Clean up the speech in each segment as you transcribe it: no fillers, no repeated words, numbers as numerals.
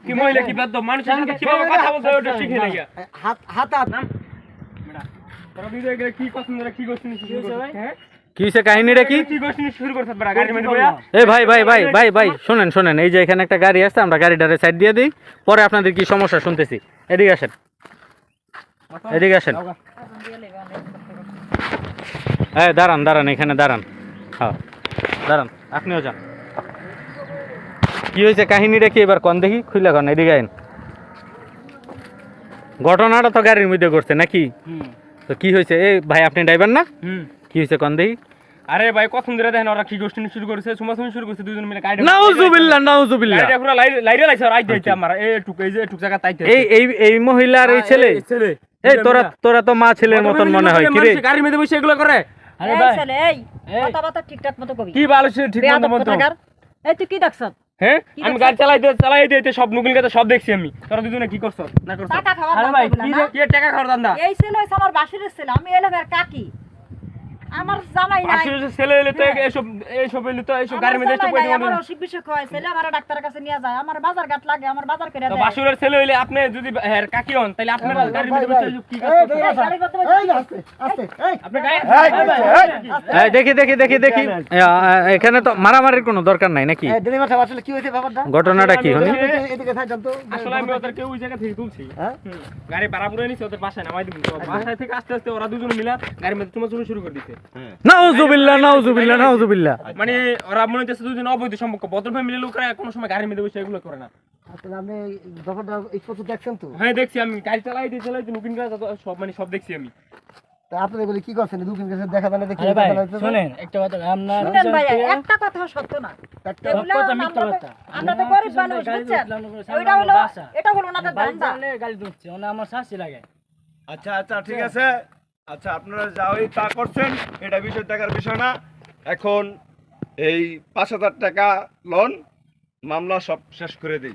কি মহিলা কি বাদ মানুষের সাথে কিভাবে কথা বলতে হয় ওটা শিখে নেই হাত তোরা ভিডিও গেলে কি পছন্দ করে কি করছিস শুরু করছিস হ্যাঁ কি হইছে কাহিনীটা কি কি করছিস শুরু করছিস বড় গাড়ি মধ্যে বইয়া এই ভাই শুনেন এই যে এখানে একটা গাড়ি আছে আমরা গাড়িটারে সাইড দিয়ে দেই পরে আপনাদের কি সমস্যা শুনতেছি এদিকে আসেন এই দাঁড়ান এখানে দাঁড়ান হ্যাঁ দাঁড়ান আপনিও যান কি হয়েছে কাহিনীটা কি এবার কোন দেখি খুলে কোন এদিকে আইন ঘটনাটা তো গাড়ির মধ্যে করছে নাকি তো কি হয়েছে এই ভাই আপনি ড্রাইভার না কি হয়েছে কোন দেখি আরে ভাই কখন ধরে দেখেন ওরা কি গোষ্ঠী শুরু করেছে সুমাসুমি শুরু করেছে দুইজন মিলে গাড়ি নাউজুবিল্লাহ গাড়িটা পুরো লাইরে লাইছে আর আই দিতে আমার এই জায়গা তাইতে এই মহিলার এই ছেলে এই তোরা তো মা ছেলের মতন মনে হয় কি রে গাড়ির মধ্যে বসে এগুলো করে আরে ভাই ছেলে এই কথা ঠিকঠাক মতো কবি কি ভালো ঠিক মতো বলতো এই তুই কি দেখছস হ্যাঁ আমি গাড়ি চালাই দিতে সব নুকুল গাতে সব দেখছি আমি তোরা দুজনে কি করছস না করছস টাকা খাওয়ার আরে ভাই কি টাকা খাওয়ার দান্দা এই ছেলে হইছে আমার বাসুরের ছেলে আমি এলাম আর কাকি আমার জামাই নাই বাসুরের ছেলে এলে তো এইসব এলে তো এইসব গাড়ির মধ্যে এসব কইতে আমার অসুখ বিসুখ হয় ছেলে আমার ডাক্তারের কাছে নিয়ে যায় আমার বাজার ঘাট লাগে আমার বাজার করে দেয় বাসুরের ছেলে হইলে আপনি যদি কাকি হন তাহলে আপনার গাড়ির মধ্যে বসে কি আপনি এই দেখি এখানে তো মারামারির কোনো দরকার নাই নাকি আসলে কি হইছে ব্যাপারটা ঘটনাটা কি হলো এদিকে থাকতাম তো আসলে আমি ওদের কেউ ওই জায়গা থেকে তুলছি গাড়ি ভাড়া পুরো নিছি ওদের বাসায় নামাই দিবি বাসায় থেকে আস্তে আস্তে ওরা দুজন মিলা গাড়ির মধ্যে তোমার শুরু করে দিতে নাউজুবিল্লাহ মানে ওরা মনে হচ্ছে দুজন অবৈধ সম্পর্ক বদল ফ্যামিলি লোকরা কোনো সময় গাড়ির মধ্যে বসে এগুলো করে না আসলে আপনি ব্যাপারটা স্পষ্ট দেখছেন তো হ্যাঁ দেখছি আমি গাড়ি চালাই নুকিন গাছ সব মানে সব দেখছি আমি তা আপনাদের বলে কি করছেন দুকিন কাছে দেখা জানা দেখি শুনেন একটা কথা আমরা শুনেন ভাই একটা কথা সত্য না আমরা তো গরিব মানুষ বুঝছেন এটা হলো না দান্দা গাড়ি দিচ্ছে ওনা আমার শাস্তি লাগে আচ্ছা ঠিক আছে আচ্ছা আপনারা যা ওই তা করছেন এটা বিষয় টাকার বিষয় না এখন এই ৫,০০০ টাকা লোন মামলা সব শেষ করে দিই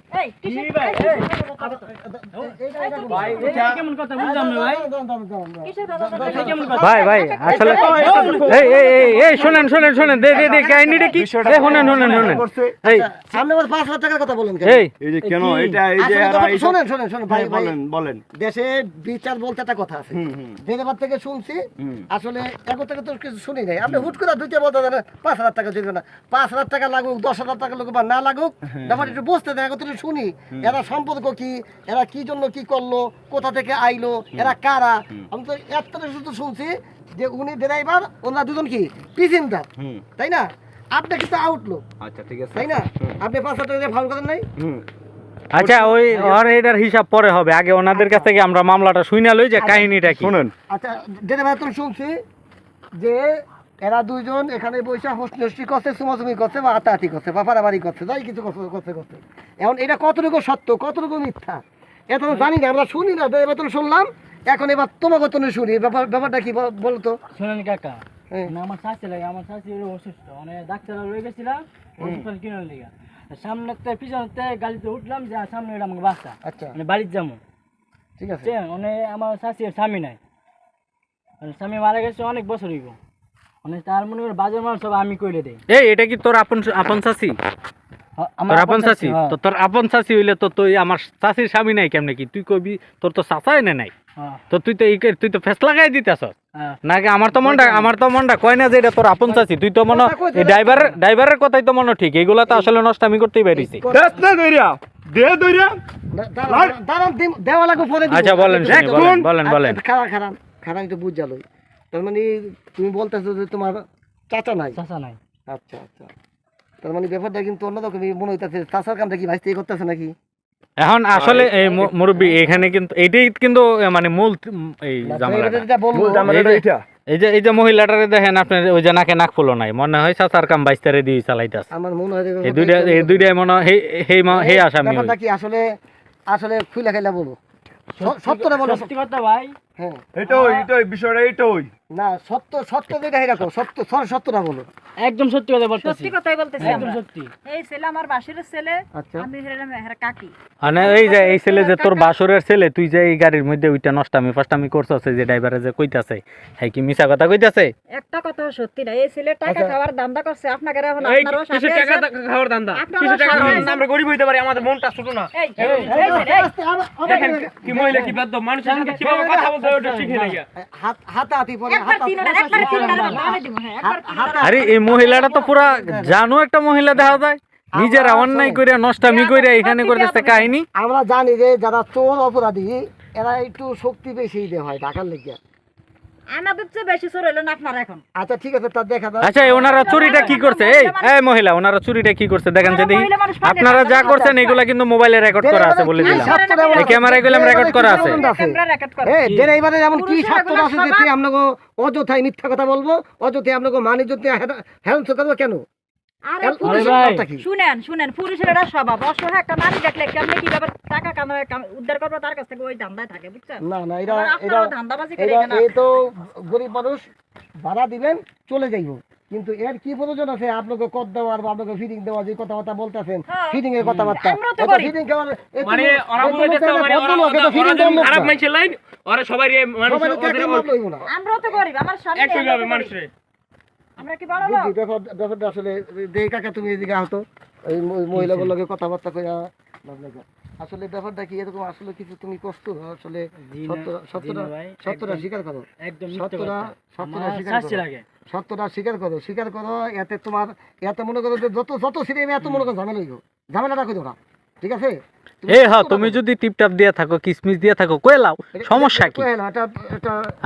ভাই আসলে এই শুনেন দে কাহিনীটা কি শুনেন এই সামনে ৫,০০০ টাকার কথা বলেন এই যে কেন এটা এই যে শুনেন ভাই বলেন দেশে বিচার বলতে একটা কথা আছে যেবার থেকে শুনছি আসলে এখন থেকে তো কিছু শুনি নাই আপনি হুট করে দুইটা বলতে জানেন ৫,০০০ টাকা দিবেন না ৫,০০০ টাকা লাগুক ১০,০০০ টাকা লাগুক বা না লাগুক ব্যাপারটা একটু বুঝতে দেয় এখন শুনি এরা সম্পর্ক কি এরা কি জন্য কি করলো কোথা থেকে আইলো এরা কারা আমি তো একটা শুধু শুনছি যে উনি ড্রাইভার ওনারা দুজন কি প্যাসেঞ্জার তাই না আপনি কিন্তু আউটলো আচ্ছা ঠিক আছে তাই না আপনি ৫,০০০ টাকা দিয়ে ফাউল করেন নাই আচ্ছা ওই এটার হিসাব পরে হবে আগে ওনাদের কাছ থেকে আমরা মামলাটা শুনে লই যে কাহিনীটা কি শুনেন আচ্ছা ড্রাইভার তো শুনছি যে এরা দুইজন এখানে বসে হোস্টি করছে সুমাসুমি করছে বা আতাহাতি করছে বা পারাবাড়ি করছে যাই কিছু করছে এখন এটা কতটুকু সত্য কতটুকু মিথ্যা এটা তো জানি না আমরা শুনি না এবার তো শুনলাম এখন এবার তোমার কত শুনি ব্যাপারটা কি বলো তো শুনেন কাকা আমার শাস্তি লাগে আমার শাস্তি অসুস্থ মানে ডাক্তার রয়ে গেছিলাম ওষুধ কিনে লিগা সামনে পিছনে গাড়িতে উঠলাম যে সামনে এটা আমাকে বাচ্চা আচ্ছা মানে বাড়ির যাবো ঠিক আছে মানে আমার শাস্তির স্বামী নাই স্বামী মারা গেছে অনেক বছর হইব মানে তার মনে করে বাজার মানুষ সব আমি কইলে দেই এটা কি তোর আপন চাচি তোর আপন চাচি তো তোর আপন চাচি হইলে তো তুই আমার চাচির স্বামী নাই কেমনে কি তুই কবি তোর তো চাচা এনে নাই তো তুই তো ফেস লাগাই দিতেছ নাকি আমার তো মনটা কয় না যে এটা তোর আপন চাচি তুই তো মনে এই ড্রাইভারের কথাই তো মনে ঠিক এগুলা তো আসলে নষ্ট আমি করতেই পারিছি দেওয়া লাগবে পরে আচ্ছা বলেন খারাপ একটু বুঝ যালো তার মানে তুমি বলতেছো যে তোমার চাচা নাই আচ্ছা তার মানে ব্যাপারটা কিন্তু অন্যরকম মনে হইতেছে চাচার কামটা কি ভাইস্তে করতেছে নাকি এখন আসলে এই মুরব্বী এখানে কিন্তু এইটাই কিন্তু মানে মূল এই ঝামেলাটা এই যে মহিলাটারে দেখেন আপনার ওই যে নাকে নাক ফুলো নাই মনে হয় চাচার কাম বাইস্তারে দিয়ে চালাইতেছে আমার মনে হয় এই দুইটাই মনে হয় হে আসামি ব্যাপারটা কি আসলে খুইলা খাইলা বলো সত্যটা বলো সত্যি কথা ভাই হ্যাঁ এটাই বিষয়টা এটাই। না সত্য সত্য যেটা রাখো সত্যটা বলো। একদম সত্যি কথা বলতেছি, সত্যি কথাই বলতেছি একদম আমরা। সত্যি। এই ছেলে আমার বাসিরের ছেলে, আচ্ছা আমি হেরাম হেরা কাকি। মানে এই যে এই ছেলে যে তোর বাসরের ছেলে, তুই যে এই গাড়ির মধ্যে ওইটা নষ্টামি ফাষ্টামি করছস, এই যে ড্রাইভারে যে কইতাছে, হ্যাঁ কি মিছা কথা কইতাছে? একটা কথা সত্যি না, এই ছেলে টাকা খাওয়ার ধান্দা করছে। আপনাকে এখন এই আপনারও কিসের সাথে টাকা আছে। খাওয়ার ধান্দা? আপনারও কিসের টাকা সাথে খাওয়ার আছে। ধান্দা? আমরা গরিব হইতে পারি, আমাদের মনটা ছোট না। এই, এই, দেখেন কি মহিলা কি বেদ্য, মানুষের সাথে কিভাবে কথা বলতে হয় ওটা শিখে নাকি। হাতাহাতি পরে একবার তিনটা আমি দিব, হ্যাঁ একবার তিনটা। আরে এই মহিলাটা তো পুরা জানো একটা মহিলা দেখা যায়, নিজের অন্যায় কইরা নষ্টামি কইরা এখানে করতেছে কাহিনী। আমরা জানি যে যারা চোর অপরাধী এরা একটু শক্তি বেশি দিয়ে হয় ঢাকার লেগে। আমাদের চেয়ে বেশি চোর হইলো না আপনার এখন। আচ্ছা ঠিক আছে তা দেখা দাও। আচ্ছা ওনারা চুরিটা কি করছে? এই মহিলা, ওনারা চুরিটা কি করছে দেখেন তো দেখি। আপনারা যা করছেন এগুলা কিন্তু মোবাইলে রেকর্ড করা আছে বলে দিলাম, এই ক্যামেরায় গেলাম রেকর্ড করা আছে। ক্যামেরা রেকর্ড করে। ড্রাইভারে এমন কি স্বার্থ আছে যে তুই আপনাকে অযথায় মিথ্যা কথা বলবো, অযথায় আপনাকে মানিজ্য হেরন করবো কেন? আরে আরে পুরুষের ভাই। কথা কি? শুনেন পুরুষের এটা স্বভাব। অসহায় একটা নারী দেখলে কেমনে কিভাবে টাকা কামায় উদ্ধার করবে তার কাছ থেকে ওই ধান্দায় থাকে, বুঝছেন? না না এটা আবার এটা আপনারাও ধান্দাবাজি করে এটা এখানে এই তো গরিব মানুষ ভাড়া দিবেন চলে যাইব, কিন্তু এর কি প্রয়োজন আছে আপনাকে কদ দেওয়ার বা আপনাকে ফিটিং দেওয়া, যে কথাবার্তা বলতেছেন হ্যাঁ। ফিটিং এর কথাবার্তা আমরাও তো করি। ফিটিং খাওয়ার মানে ওরা বলতেছে মানে ওরা খারাপ মাইছে লাইন, ওরা সবাই মানুষ আমরাও তো গরিব, আমার স্বামী একটু আমরা তো হবে গরিব। মানুষরে। আমরা কি বড় লোক? ব্যাপারটা আসলে দেই কাকা তুমি এদিকে হতো ওই মহিলাগুলোকে কথাবার্তা কইয়া আসলে ব্যাপারটা কি এরকম আসলে কিছু তুমি কষ্ট আসলে সত্যটা স্বীকার করো, একদম সত্যটা স্বীকার করো এতে তোমার এত মনে করো যে যত সিনেমা এত মনে করো ঝামেলা হইব, ঝামেলাটা কই না, ঠিক আছে? এই হ্যাঁ তুমি যদি টিপটাপ দিয়ে থাকো, কিসমিস দিয়ে থাকো, কইলাও, সমস্যা কি?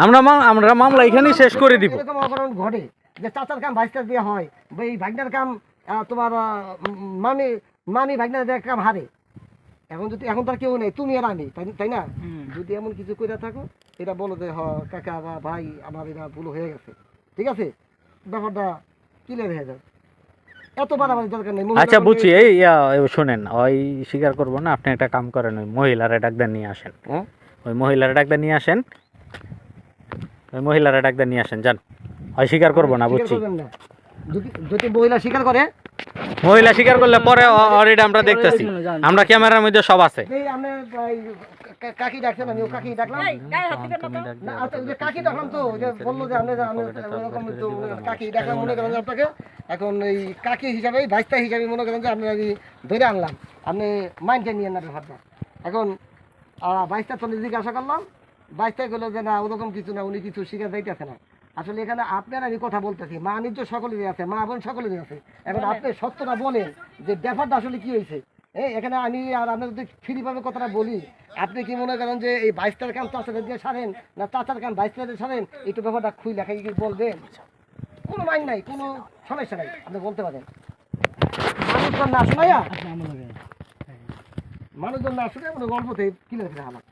আমরা মামলা এখানেই শেষ করে দিব। এরকম অঘটন ঘটে যে চাচার কাম ভাইস্তা দিয়ে হয়, এই ভাগনার কাম তোমার মামি ভাগনার দিয়ে কাম হারে। এখন তার কেউ নেই, তুমি আর আমি, তাই না? যদি এমন কিছু করে থাকো এটা বলো যে কাকা বা ভাই আমার এটা ভুল হয়ে গেছে, ঠিক আছে? ব্যাপারটা ক্লিয়ার হয়ে যাবে, এত বাড়াবাড়ি দরকার নেই। আচ্ছা বুঝছি। এই শোনেন, ওই স্বীকার করবো না, আপনি একটা কাম করেন, ওই মহিলারা ডাক্তার নিয়ে আসেন। হ্যাঁ ওই মহিলারা ডাক্তার নিয়ে আসেন, ওই মহিলারা ডাক্তার নিয়ে আসেন, যান। ওই স্বীকার করবো না, বুঝছি। যদি মহিলা স্বীকার করে, মহিলা স্বীকার করলে পরে অলরেডি আমরা দেখতেছি, আমরা ক্যামেরার মধ্যে সব আছে। এই আপনি কাকি ডাকছেন, আমি কাকি ডাকলাম এই, গায়ে হাত দিবেন না তো। না, আচ্ছা, ওই যে কাকি ডাকলাম তো, ওই যে বললো যে আপনি ওরকম তো কাকি ডাকলাম মনে করেন যে আপনাকে, এখন এই কাকি হিসাবে ভাইস্তা হিসাবে মনে করেন যে আপনি আমি ধরে আনলাম, আপনি মাইন্ডে নিয়ে না ব্যাপারটা। এখন ভাইস্তা তো জিজ্ঞাসা করলাম, ভাইস্তা করলো যে না ওরকম কিছু না, উনি কিছু শিখে যাইতেছে না। আসলে এখানে আপনার আমি কথা বলতেছি, মা নিজ সকলেরই আছে, মা বোন সকলেরই আছে। এখন আপনি সত্যটা বলেন যে ব্যাপারটা আসলে কি হয়েছে। এখানে আমি আর আপনি যদি ফ্রিভাবে কথাটা বলি, আপনি কি মনে করেন যে এই 22টার কাম চাচাদের দিয়ে সারেন না চাচার কাম 22টাদের সারেন, একটু ব্যাপারটা খুই লেখা কি বলবেন? কোনো মাইন নাই, কোনো সমস্যা নাই, আপনি বলতে পারেন। মানুষজন না শোনাইয়া মানুষজন না শুনে মানে গল্পতে কিনে রেখে আমার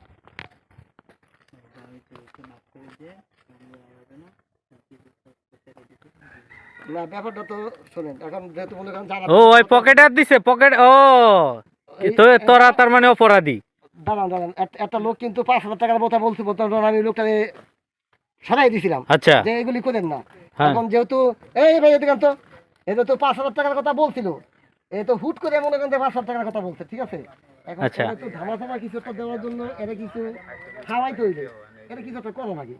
না ব্যাপারটা তো শোনেন। এখন যেহেতু মনে করেন যারা ও ওই পকেটে হাত দিছে, পকেট ও তো তোরা তার মানে অপরাধী। দাঁড়ান একটা লোক কিন্তু 5,000 টাকার কথা বলছি, আমি লোকটা সরাই দিছিলাম আচ্ছা যে এগুলি করেন না। হ্যাঁ। এখন যেহেতু এই ভাই এদিকে তো এটা তো 5,000 টাকার কথা বলছিল, এ তো হুট করে মনে করেন 5,000 টাকার কথা বলছে, ঠিক আছে? এখন আচ্ছা। তো ধামা কিছু একটা দেওয়ার জন্য এটা কিছু খাওয়াই তৈরি, এটা কিছু একটা কম লাগে,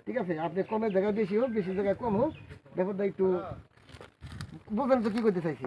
ঠিক আছে? আপনি কমের জায়গায় বেশি হোক, বেশি জায়গায় কম হোক, ব্যাপারটা একটু বুঝলেন তো কি করতে চাইছি।